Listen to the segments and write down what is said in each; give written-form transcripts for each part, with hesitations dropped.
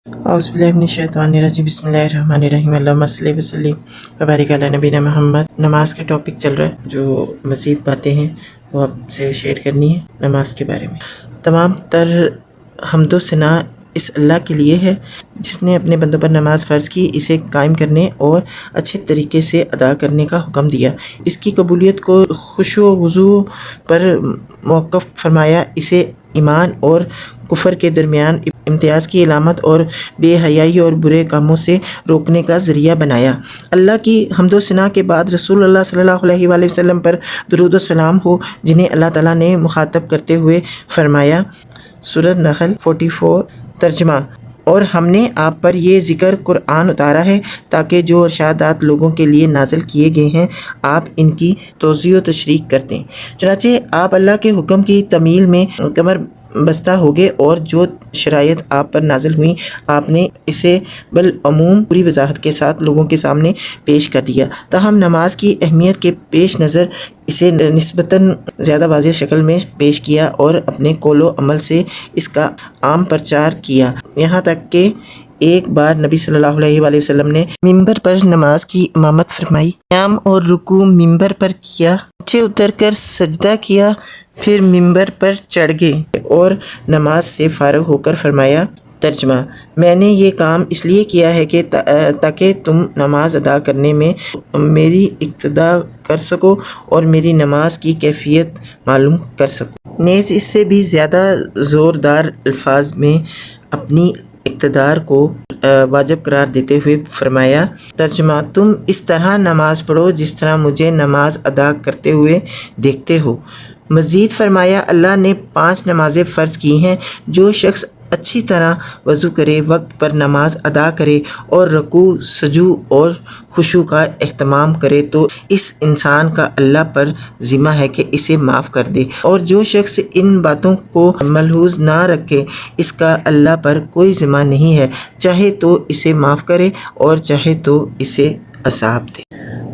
औज़ुबिल्लाहि बिस्मिल्लाहिर्रहमानिर्रहीम अल्लाहुम्मा सल्लि व सल्लिम व बारिक अला नबीना मोहम्मद। नमाज का टॉपिक चल रहा है, जो मज़ीद बातें हैं वो आपसे शेयर करनी है नमाज के बारे में। तमाम तर हम्दो सना इस अल्लाह के लिए है जिसने अपने बंदों पर नमाज फ़र्ज़ की, इसे कायम करने और अच्छे तरीके से अदा करने का हुक्म दिया, इसकी कबूलियत को खुशू वज़ू पर मौक़ूफ़ फरमाया, इसे ईमान और कुफ़र के दरमियान इम्तियाज़ की अलामत और बेहयाई और बुरे कामों से रोकने का ज़रिया बनाया। अल्लाह की हम्दो सना के बाद रसूलुल्लाह सल्लल्लाहु अलैहि वसल्लम पर दुरूद व सलाम हो, जिन्हें अल्लाह ताला ने मुखातब करते हुए फरमाया। सूरह नहल 44 तर्जमा। और हमने आप पर ये ज़िक्र कुरान उतारा है ताकि जो इरशादात लोगों के लिए नाज़िल किए गए हैं आप इनकी तोज़ी व तशरीह कर दें। चुनांचे आप अल्लाह के हुक्म की तमील में कमर बस्ता हो गए और जो शरायत आप पर नाजिल हुई आपने इसे बलअमूम पूरी वजाहत के साथ लोगों के सामने पेश कर दिया। ताहम नमाज की अहमियत के पेश नज़र इसे निस्बतन ज़्यादा वाज़ेह शक्ल में पेश किया और अपने कौलो अमल से इसका आम प्रचार किया, यहाँ तक कि एक बार नबी सल्लल्लाहु अलैहि वसल्लम ने मिंबर पर नमाज की इमामत फरमाई। क़याम और रुकू मिंबर पर किया, नीचे उतर कर सजदा किया, फिर मिंबर पर चढ़ गए और नमाज से फ़ारिग होकर फरमाया। तर्जमा। मैंने ये काम इसलिए किया है कि ताकि तुम नमाज अदा करने में मेरी इक्तदा कर सको और मेरी नमाज की कैफियत मालूम कर सको। नेज़ इससे भी ज़्यादा ज़ोरदार अल्फाज में अपनी इक़्तिदार को वाजिब करार देते हुए फरमाया। तर्जमा। तुम इस तरह नमाज पढ़ो जिस तरह मुझे नमाज अदा करते हुए देखते हो। मज़ीद फरमाया, अल्लाह ने 5 नमाज़ें फ़र्ज़ की हैं, जो शख्स अच्छी तरह वज़ू करे, वक्त पर नमाज अदा करे और रुकू सजू और खुशू का एहतमाम करे तो इस इंसान का अल्लाह पर ज़िम्मा है कि इसे माफ़ कर दे, और जो शख्स इन बातों को मलहूज़ ना रखे इसका अल्लाह पर कोई ज़िम्मा नहीं है, चाहे तो इसे माफ़ करे और चाहे तो इसे अज़ाब दे।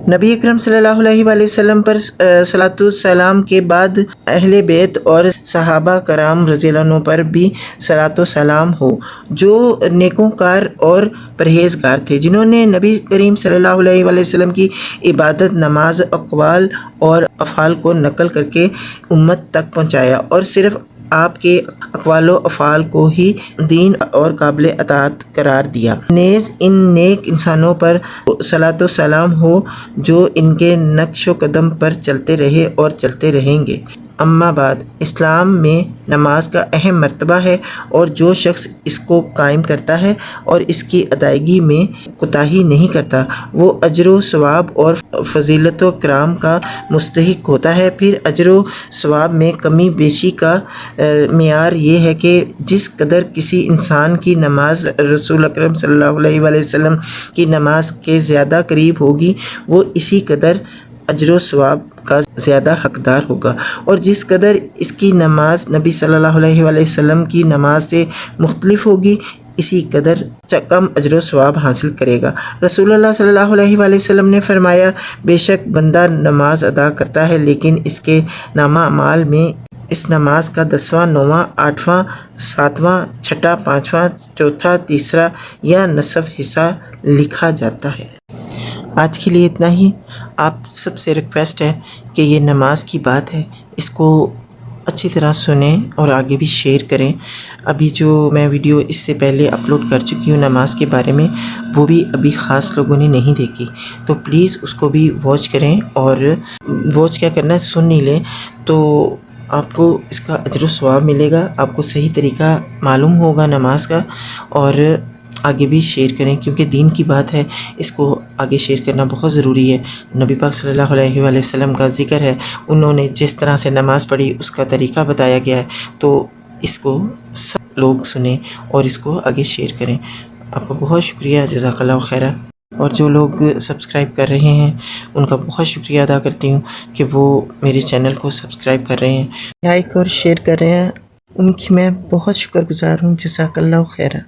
नबी अकरम सल्लल्लाहु अलैहि वसल्लम पर सलातु सलाम के बाद अहले बैत और सहाबा कराम रज़ियल्लाहु अन्हुम पर भी सलातु सलाम हो, जो नेकोकार और परहेज़गार थे, जिन्होंने नबी करीम सल्लल्लाहु अलैहि वसल्लम की इबादत, नमाज, अक़वाल और अफ़ाल को नकल करके उम्मत तक पहुँचाया और सिर्फ़ आपके अक़वालो अफ़ाल को ही दीन और काबिल अताअत करार दिया। नेज़ इन नेक इंसानों पर सलातो सलाम हो जो इनके नक्शो कदम पर चलते रहे और चलते रहेंगे। अम्मा बाद, इस्लाम में नमाज का अहम मर्तबा है और जो शख्स इसको कायम करता है और इसकी अदायगी में कोताही नहीं करता वो अजर सवाब और फ़ज़ीलत व कराम का मुस्तहिक होता है। फिर अजर सवाब में कमी बेशी का मेयार ये है कि जिस कदर किसी इंसान की नमाज रसूल अकरम सल्लल्लाहु अलैहि वसल्लम की नमाज के ज़्यादा करीब होगी वो इसी कदर अजर सवाब का ज़्यादा हकदार होगा, और जिस कदर इसकी नमाज नबी सल्लल्लाहु अलैहि वसल्लम की नमाज से मुख्तलिफ होगी इसी कदर कम अजर सवाब हासिल करेगा। रसूलुल्लाह सल्लल्लाहु अलैहि वसल्लम ने फरमाया, बेशक बंदा नमाज अदा करता है लेकिन इसके नामा अमाल में इस नमाज का 10वां, 9वां, 8वां, 7वां, 6वां, 5वां, 4था, 3रा या नसफ हिस्सा लिखा जाता है। आज के लिए इतना ही। आप सबसे रिक्वेस्ट है कि ये नमाज की बात है, इसको अच्छी तरह सुने और आगे भी शेयर करें। अभी जो मैं वीडियो इससे पहले अपलोड कर चुकी हूँ नमाज के बारे में, वो भी अभी ख़ास लोगों ने नहीं देखी, तो प्लीज़ उसको भी वॉच करें। और वॉच क्या करना है, सुन नहीं लें तो आपको इसका अजर सवाब मिलेगा, आपको सही तरीका मालूम होगा नमाज का, और आगे भी शेयर करें क्योंकि दीन की बात है, इसको आगे शेयर करना बहुत ज़रूरी है। नबी पाक सल्लल्लाहु अलैहि वसल्लम का ज़िक्र है, उन्होंने जिस तरह से नमाज़ पढ़ी उसका तरीका बताया गया है, तो इसको सब लोग सुने और इसको आगे शेयर करें। आपका बहुत शुक्रिया, जज़ाकल्लाहु खैरा। और जो लोग सब्सक्राइब कर रहे हैं उनका बहुत शुक्रिया अदा करती हूँ कि वो मेरे चैनल को सब्सक्राइब कर रहे हैं, लाइक और शेयर कर रहे हैं, उनकी मैं बहुत शुक्रगुज़ार हूँ। जज़ाकल्लाहु खैरा।